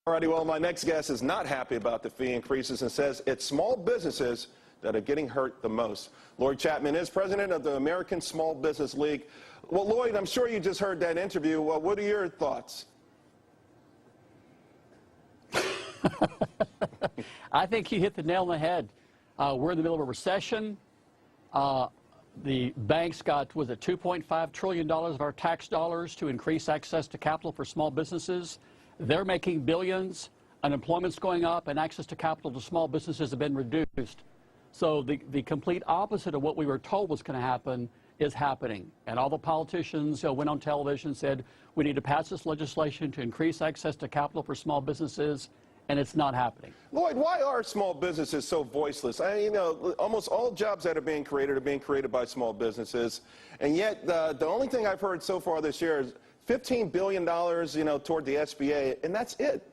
Alrighty, well, my next guest is not happy about the fee increases and says it's small businesses that are getting hurt the most. Lloyd Chapman is president of the American Small Business League. Well, Lloyd, I'm sure you just heard that interview. Well, what are your thoughts? I think you hit the nail on the head. We're in the middle of a recession. The banks got, was it $2.5 trillion of our tax dollars to increase access to capital for small businesses. They're making billions, unemployment's going up, and access to capital to small businesses have been reduced. So the complete opposite of what we were told was going to happen is happening. And all the politicians went on television and said, we need to pass this legislation to increase access to capital for small businesses, and it's not happening. Lloyd, why are small businesses so voiceless? Almost all jobs that are being created by small businesses, and yet the only thing I've heard so far this year is $15 billion, toward the SBA, and that's it.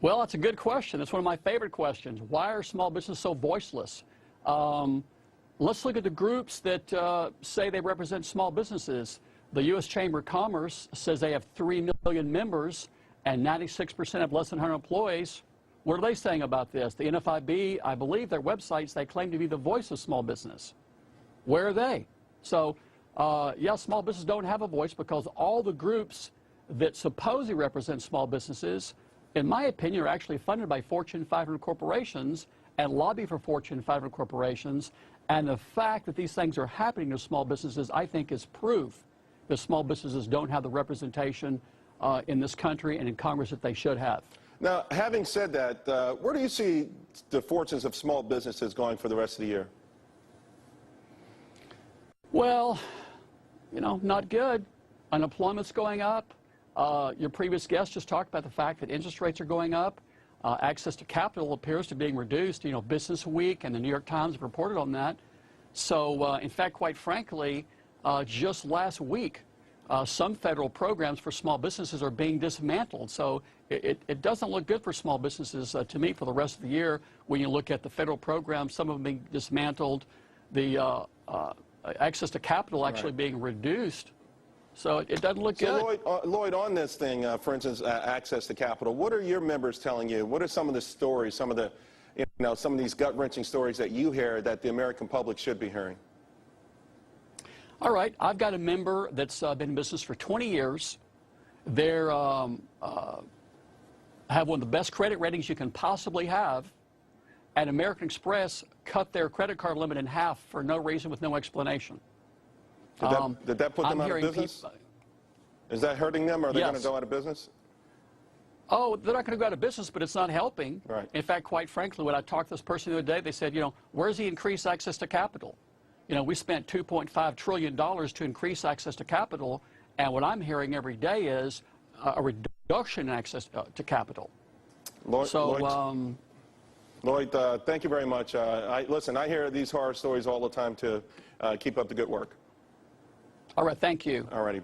Well, that's a good question. That's one of my favorite questions. Why are small businesses so voiceless? Let's look at the groups that say they represent small businesses. The U.S. Chamber of Commerce says they have 3 million members and 96% have less than 100 employees. What are they saying about this? The NFIB, I believe their websites, they claim to be the voice of small business. Where are they? So, yeah, small businesses don't have a voice because all the groups that supposedly represent small businesses, in my opinion, are actually funded by Fortune 500 corporations and lobby for Fortune 500 corporations. And the fact that these things are happening to small businesses, I think, is proof that small businesses don't have the representation in this country and in Congress that they should have. Now, having said that, where do you see the fortunes of small businesses going for the rest of the year? Well, not good. Unemployment's going up. Your previous guest just talked about the fact that interest rates are going up. Access to capital appears to be being reduced. Business Week and the New York Times have reported on that. So, in fact, quite frankly, just last week, some federal programs for small businesses are being dismantled. So it doesn't look good for small businesses, to me, for the rest of the year. When you look at the federal programs, some of them being dismantled, the access to capital actually being reduced. So it doesn't look good. Lloyd, on this thing, for instance, access to capital, what are your members telling you? What are some of the stories, some of the, some of these gut-wrenching stories that you hear that the American public should be hearing? All right, I've got a member that's been in business for 20 years. They're have one of the best credit ratings you can possibly have, and American Express cut their credit card limit in half for no reason with no explanation. Did that put them out of business? Is that hurting them, or are they going to go out of business? Oh, they're not going to go out of business, but it's not helping. Right. In fact, quite frankly, when I talked to this person the other day, they said, where's the increased access to capital? We spent $2.5 trillion to increase access to capital, and what I'm hearing every day is a reduction in access to capital. Lloyd, thank you very much. Listen, I hear these horror stories all the time, too. Keep up the good work. All right, thank you. All righty.